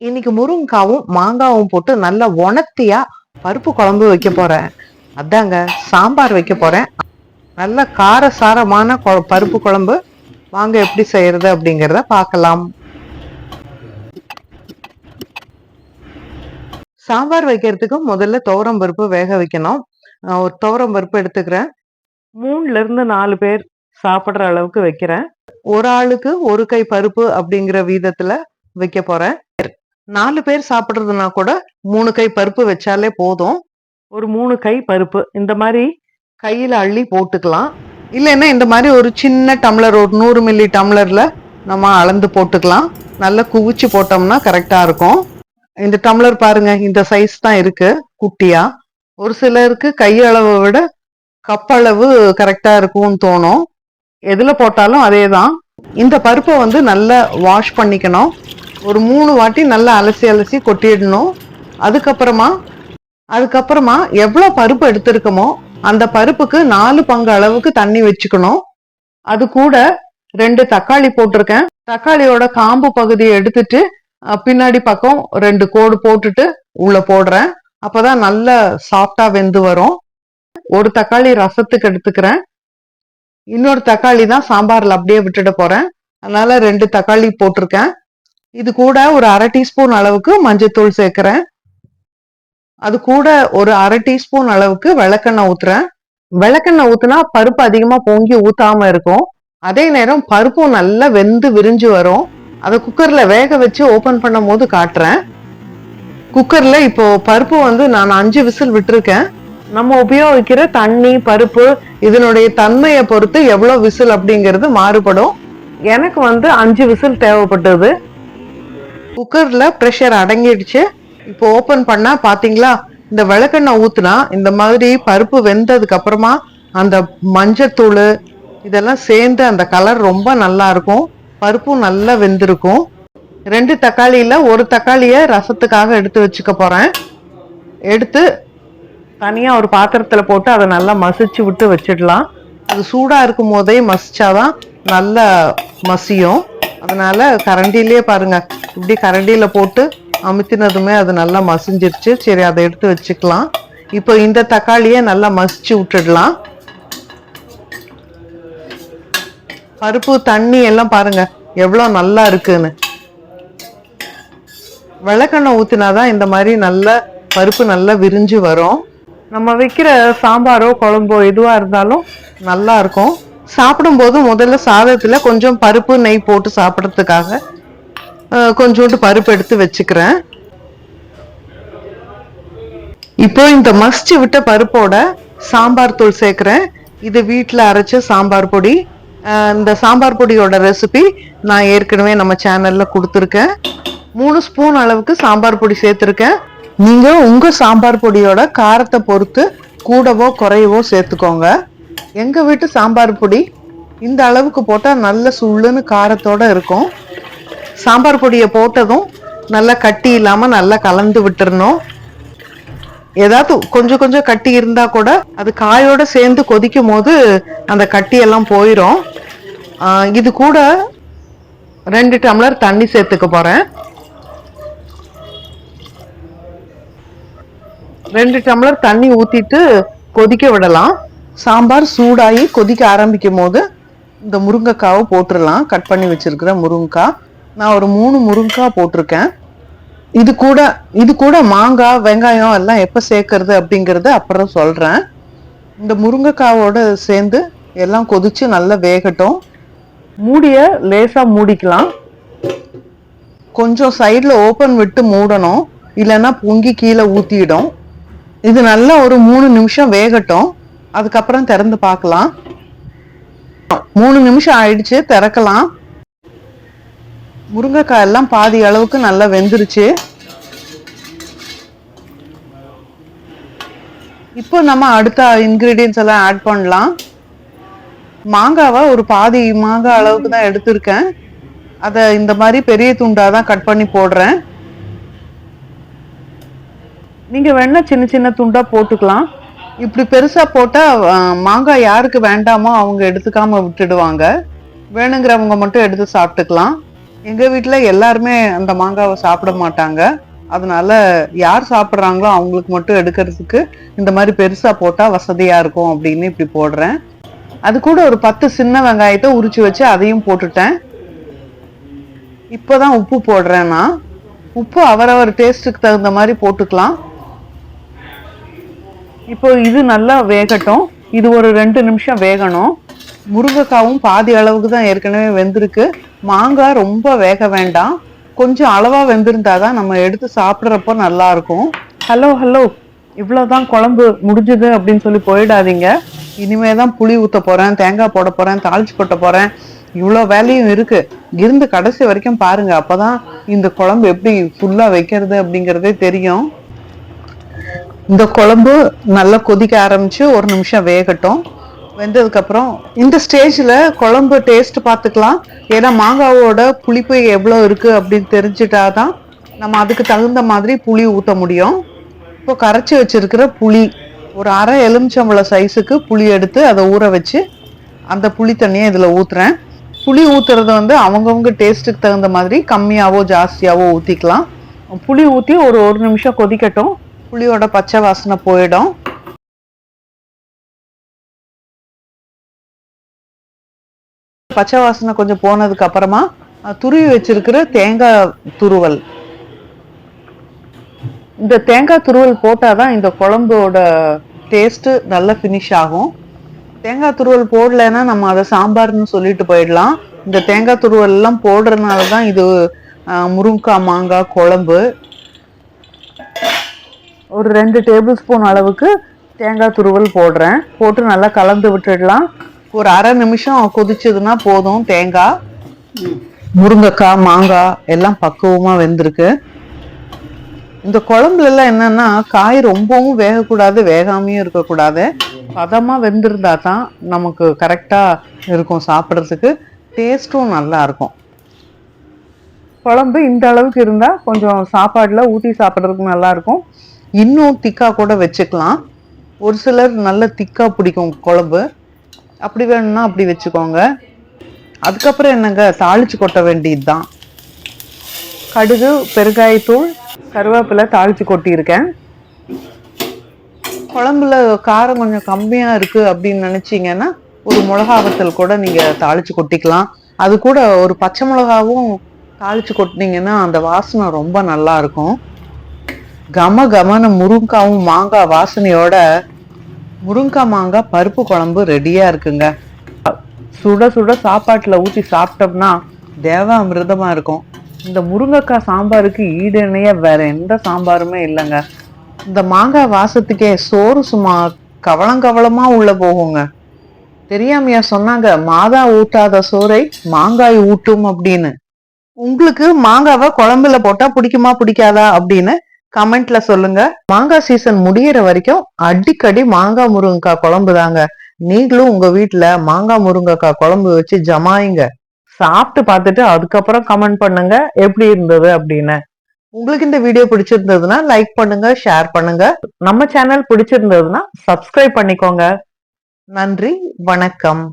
இன்னைக்கு முருங்காவும் மாங்காவும் போட்டு நல்லா உணர்த்தியா பருப்பு குழம்பு வைக்க போறேன். அதாங்க சாம்பார் வைக்க போறேன். நல்ல காரசாரமான பருப்பு குழம்பு. வாங்க எப்படி செய்யறது அப்படிங்கிறத பார்க்கலாம். சாம்பார் வைக்கிறதுக்கு முதல்ல துவரம் பருப்பு வேக வைக்கணும். ஒரு துவரம் பருப்பு எடுத்துக்கிறேன். 3ல இருந்து 4 பேர் சாப்பிடுற அளவுக்கு வைக்கிறேன். ஒரு ஆளுக்கு ஒரு கை பருப்பு அப்படிங்கிற வீதத்துல வைக்க போறேன். 4 பேர் சாப்பிடுறதுனா கூட 3 கை பருப்பு வச்சாலே போதும். ஒரு 3 கை பருப்பு இந்த மாதிரி கையில அள்ளி போட்டுக்கலாம். இல்லைன்னா இந்த மாதிரி ஒரு சின்ன டம்ளர், ஒரு 100 மில்லி டம்ளர்ல நம்ம அளந்து போட்டுக்கலாம். நல்லா குவிச்சு போட்டோம்னா கரெக்டா இருக்கும். இந்த டம்ளர் பாருங்க, இந்த சைஸ் தான் இருக்கு, குட்டியா. ஒரு சிலருக்கு கையளவை விட கப்பளவு கரெக்டா இருக்கும்னு தோணும். எதுல போட்டாலும் அதே தான். இந்த பருப்பை வந்து நல்லா வாஷ் பண்ணிக்கணும். ஒரு 3 வாட்டி நல்லா அலசி அலசி கொட்டிடணும். அதுக்கப்புறமா எவ்வளவு பருப்பு எடுத்திருக்கோமோ அந்த பருப்புக்கு 4 பங்கு அளவுக்கு தண்ணி வச்சுக்கணும். அது கூட 2 தக்காளி போட்டிருக்கேன். தக்காளியோட காம்பு பகுதியை எடுத்துட்டு பின்னாடி பக்கம் 2 கோடு போட்டுட்டு உள்ள போடுறேன். அப்பதான் நல்ல சாஃப்டா வெந்து வரும். ஒரு தக்காளி ரசத்துக்கு எடுத்துக்கிறேன். இன்னொரு தக்காளி தான் சாம்பார்ல அப்படியே விட்டுட போறேன். அதனால 2 தக்காளி போட்டிருக்கேன். இது கூட ஒரு 1/2 டீஸ்பூன் அளவுக்கு மஞ்சத்தூள் சேர்க்கிறேன். அது கூட ஒரு 1/2 டீஸ்பூன் அளவுக்கு விளக்கெண்ணெய் ஊத்துறேன். விளக்கெண்ணெய் ஊத்துனா பருப்பு அதிகமா பொங்கி ஊத்தாம இருக்கும். அதே நேரம் பருப்பும் நல்லா வெந்து விரிஞ்சு வரும். அதை குக்கர்ல வேக வச்சு ஓபன் பண்ணும் போது காட்டுறேன். குக்கர்ல இப்போ பருப்பு வந்து நான் 5 விசில் விட்டுருக்கேன். நம்ம உபயோகிக்கிற தண்ணி, பருப்பு இதனுடைய தன்மையை பொறுத்து எவ்வளவு விசில் அப்படிங்கிறது மாறுபடும். எனக்கு வந்து 5 விசில் தேவைப்பட்டது. குக்கர்ல பிரஷர் அடங்கிடுச்சு. இப்போ ஓபன் பண்ணா பாத்தீங்களா, இந்த விளக்கெண்ணெய் ஊத்துனா இந்த மாதிரி பருப்பு வெந்ததுக்கு அப்புறமா அந்த மஞ்சத்தூள் இதெல்லாம் சேர்ந்து அந்த கலர் ரொம்ப நல்லா இருக்கும். பருப்பும் நல்லா வெந்திருக்கும். 2 தக்காளியில ஒரு தக்காளிய ரசத்துக்காக எடுத்து வச்சுக்க போறேன். எடுத்து தனியா ஒரு பாத்திரத்துல போட்டு அதை நல்லா மசிச்சு விட்டு வச்சிடலாம். அது சூடா இருக்கும் போதே மசிச்சாதான் நல்லா மசியும். அதனால கரண்டிலேயே பாருங்க, இப்படி கரண்டியில போட்டு அமுத்தினதுமே அது நல்லா மசிஞ்சிருச்சு. சரி, அதை எடுத்து வச்சுக்கலாம். இப்போ இந்த தக்காளியை நல்லா மசிச்சு விட்டுடலாம். பருப்பு தண்ணி எல்லாம் பாருங்க எவ்வளவு நல்லா இருக்குன்னு. விளக்கெண்ணெய் ஊத்தினாதான் இந்த மாதிரி நல்ல பருப்பு நல்லா விரிஞ்சு வரும். நம்ம வைக்கிற சாம்பாரோ குழம்போ எதுவா இருந்தாலும் நல்லா இருக்கும். சாப்பிடும் போது முதல்ல சாதத்துல கொஞ்சம் பருப்பு நெய் போட்டு சாப்பிட்றதுக்காக கொஞ்சோண்டு பருப்பு எடுத்து வச்சுக்கிறேன். இப்போ இந்த மசிச்சு விட்ட பருப்போட சாம்பார் தூள் சேர்க்கிறேன். இது வீட்டுல அரைச்ச சாம்பார் பொடி. இந்த சாம்பார் பொடியோட ரெசிபி நான் ஏற்கனவே நம்ம சேனல்ல கொடுத்துருக்கேன். 3 ஸ்பூன் அளவுக்கு சாம்பார் பொடி சேர்த்திருக்கேன். நீங்க உங்க சாம்பார் பொடியோட காரத்தை பொறுத்து கூடவோ குறையவோ சேர்த்துக்கோங்க. எங்க வீட்டு சாம்பார் பொடி இந்த அளவுக்கு போட்டா நல்ல சுள்ளுன்னு காரத்தோட இருக்கும். சாம்பார் பொடியை போட்டதும் நல்லா கட்டி இல்லாம நல்லா கலந்து விட்டுறணும். ஏதாவது கொஞ்சம் கொஞ்சம் கட்டி இருந்தா கூட அது காயோட சேர்ந்து கொதிக்கும் போது அந்த கட்டி எல்லாம் போயிடும். இது கூட 2 டம்ளர் தண்ணி சேர்த்துக்க போறேன். 2 டம்ளர் தண்ணி ஊத்திட்டு கொதிக்க விடலாம். சாம்பார் சூடாகி கொதிக்க ஆரம்பிக்கும் போது இந்த முருங்கைக்காவை போட்டுடலாம். கட் பண்ணி வச்சிருக்கிற முருங்கைக்காய் நான் ஒரு 3 முருங்கைக்காய் போட்டிருக்கேன். இது கூட மாங்காய், வெங்காயம் எல்லாம் எப்ப சேர்க்கறது அப்படிங்கறது அப்புறம் சொல்றேன். இந்த முருங்கைக்காவோட சேர்ந்து எல்லாம் கொதிச்சு நல்லா வேகட்டும். மூடிய லேசா மூடிக்கலாம். கொஞ்சம் சைட்ல ஓபன் விட்டு மூடணும், இல்லைன்னா பொங்கி கீழே ஊத்திடும். இது நல்லா ஒரு 3 நிமிஷம் வேகட்டும். அதுக்கப்புறம் திறந்து பார்க்கலாம். 3 நிமிஷம் ஆயிடுச்சு, திறக்கலாம். முருங்கைக்காய் எல்லாம் பாதி அளவுக்கு நல்லா வெந்துருச்சு. இப்போ நம்ம அடுத்த இன்கிரீடியன்ஸ் எல்லாம் ஆட் பண்ணலாம். மாங்காவை ஒரு பாதி மாங்காய் அளவுக்கு தான் எடுத்திருக்கேன். அதை இந்த மாதிரி பெரிய துண்டா தான் கட் பண்ணி போடுறேன். நீங்க வேணா சின்ன சின்ன துண்டா போட்டுக்கலாம். இப்படி பெருசா போட்டா மாங்காய் யாருக்கு வேண்டாமோ அவங்க எடுத்துக்காம விட்டுடுவாங்க. வேணுங்கிறவங்க மட்டும் எடுத்து சாப்பிட்டுக்கலாம். எங்க வீட்டுல எல்லாருமே அந்த மாங்காவை சாப்பிட மாட்டாங்க. அதனால யார் சாப்பிட்றாங்களோ அவங்களுக்கு மட்டும் எடுக்கிறதுக்கு இந்த மாதிரி பெருசா போட்டா வசதியா இருக்கும் அப்படின்னு இப்படி போடுறேன். அது கூட ஒரு 10 சின்ன வெங்காயத்தை உரிச்சு வச்சு அதையும் போட்டுட்டேன். இப்போதான் உப்பு போடுறேன்னா, உப்பு அவரவர் டேஸ்ட்டுக்கு தகுந்த மாதிரி போட்டுக்கலாம். இப்போ இது நல்லா வேகட்டும். இது ஒரு 2 நிமிஷம் வேகணும். முருங்கைக்காவும் பாதி அளவுக்கு தான் ஏற்கனவே வெந்திருக்கு. மாங்காய் ரொம்ப வேக வேண்டாம், கொஞ்சம் அளவா வெந்திருந்தாதான் நம்ம எடுத்து சாப்பிட்றப்போ நல்லா இருக்கும். ஹலோ, இவ்வளவுதான் குழம்பு முடிஞ்சது அப்படின்னு சொல்லி போயிடாதீங்க. இனிமேதான் புளி ஊத்த போறேன், தேங்காய் போட போறேன், தாளிச்சு கொட்ட போறேன். இவ்வளோ வேலையும் இருக்கு. இருந்து கடைசி வரைக்கும் பாருங்க, அப்பதான் இந்த குழம்பு எப்படி ஃபுல்லா வைக்கிறது அப்படிங்கறதே தெரியும். இந்த குழம்பு நல்லா கொதிக்க ஆரம்பிச்சு 1 நிமிஷம் வேகட்டும். வெந்ததுக்கு அப்புறம் இந்த ஸ்டேஜ்ல குழம்பு டேஸ்ட் பார்த்துக்கலாம். ஏன்னா மாங்காவோட புளிப்பு எவ்வளோ இருக்கு அப்படின்னு தெரிஞ்சுட்டாதான் நம்ம அதுக்கு தகுந்த மாதிரி புளி ஊற்ற முடியும். இப்போ கரைச்சி வச்சிருக்கிற புளி, ஒரு அரை எலுமிச்சம்பழம் சைஸுக்கு புளி எடுத்து அதை ஊற வச்சு அந்த புளி தண்ணியை இதுல ஊத்துறேன். புளி ஊத்துறது அவங்கவுங்க டேஸ்ட்டுக்கு தகுந்த மாதிரி கம்மியாவோ ஜாஸ்தியாவோ ஊத்திக்கலாம். புளி ஊத்தி ஒரு 1 நிமிஷம் கொதிக்கட்டும். புளியோட பச்சை வாசனை போயிடும். பச்சை வாசனை கொஞ்சம் போனதுக்கு அப்புறமா துருவி வச்சிருக்கிற தேங்காய் துருவல், இந்த தேங்காய் துருவல் போட்டாதான் இந்த குழம்போட டேஸ்ட் நல்லா ஃபினிஷ் ஆகும். தேங்காய் துருவல் போடலைன்னா நம்ம அதை சாம்பார்னு சொல்லிட்டு போயிடலாம். இந்த தேங்காய் துருவல் எல்லாம் போடுறதுனாலதான் இது முருங்கைக்காய் மாங்காய் குழம்பு. ஒரு 2 டேபிள் ஸ்பூன் அளவுக்கு தேங்காய் துருவல் போடுறேன். போட்டு நல்லா கலந்து விட்டுடலாம். ஒரு அரை நிமிஷம் கொதிச்சதுன்னா போதும். தேங்காய், முருங்கைக்காய், மாங்காய் எல்லாம் பக்குவமா வெந்திருக்கு. இந்த குழம்புல எல்லாம் என்னன்னா, காய் ரொம்பவும் வேகக்கூடாது, வேகாமையும் இருக்கக்கூடாது. பதமா வெந்திருந்தா தான் நமக்கு கரெக்டா இருக்கும், சாப்பிட்றதுக்கு டேஸ்டும் நல்லா இருக்கும். குழம்பு இந்த அளவுக்கு இருந்தா கொஞ்சம் சாப்பாடுல ஊற்றி சாப்பிட்றதுக்கு நல்லா இருக்கும். இன்னும் திக்கா கூட வச்சுக்கலாம். ஒரு சிலர் நல்ல திக்கா பிடிக்கும் குழம்பு, அப்படி வேணும்னா அப்படி வச்சுக்கோங்க. அதுக்கப்புறம் என்னங்க, தாளிச்சு கொட்ட வேண்டியது தான். கடுகு, பெருங்காயத்தூள், கருவேப்பிலை தாளிச்சு கொட்டியிருக்கேன். குழம்புல காரம் கொஞ்சம் கம்மியா இருக்கு அப்படின்னு நினைச்சீங்கன்னா ஒரு மிளகா வத்தல் கூட நீங்க தாளிச்சு கொட்டிக்கலாம். அது கூட ஒரு பச்சை மிளகாவும் தாளிச்சு கொட்டினீங்கன்னா அந்த வாசனை ரொம்ப நல்லா இருக்கும். கமன முருங்காவும் மாங்காய் வாசனையோட முருங்காய் மாங்காய் பருப்பு குழம்பு ரெடியா இருக்குங்க. சுட சுட சாப்பாட்டுல ஊற்றி சாப்பிட்டோம்னா தேவ அமிர்தமா இருக்கும். இந்த முருங்கைக்காய் சாம்பாருக்கு ஈடு இணைய வேற எந்த சாம்பாருமே இல்லைங்க. இந்த மாங்காய் வாசத்துக்கே சோறு சும்மா கவளமா உள்ள போகுங்க. தெரியாமையா சொன்னாங்க, மாதா ஊட்டாத சோறை மாங்காய் ஊட்டும் அப்படின்னு. உங்களுக்கு மாங்காவை குழம்புல போட்டா பிடிக்குமா பிடிக்காதா அப்படின்னு கமெண்ட்ல சொல்லுங்க. மாங்காய் சீசன் முடியிற வரைக்கும் அடிக்கடி மாங்காய் முருங்கைக்காய் குழம்பு தாங்க. நீங்களும் உங்க வீட்டுல மாங்காய் முருங்கைக்காய் குழம்பு வச்சு ஜமாயிங்க. சாப்பிட்டு பார்த்துட்டு அதுக்கப்புறம் கமெண்ட் பண்ணுங்க எப்படி இருந்தது அப்படின்னு. உங்களுக்கு இந்த வீடியோ பிடிச்சிருந்ததுன்னா லைக் பண்ணுங்க, ஷேர் பண்ணுங்க. நம்ம சேனல் பிடிச்சிருந்ததுன்னா சப்ஸ்கிரைப் பண்ணிக்கோங்க. நன்றி, வணக்கம்.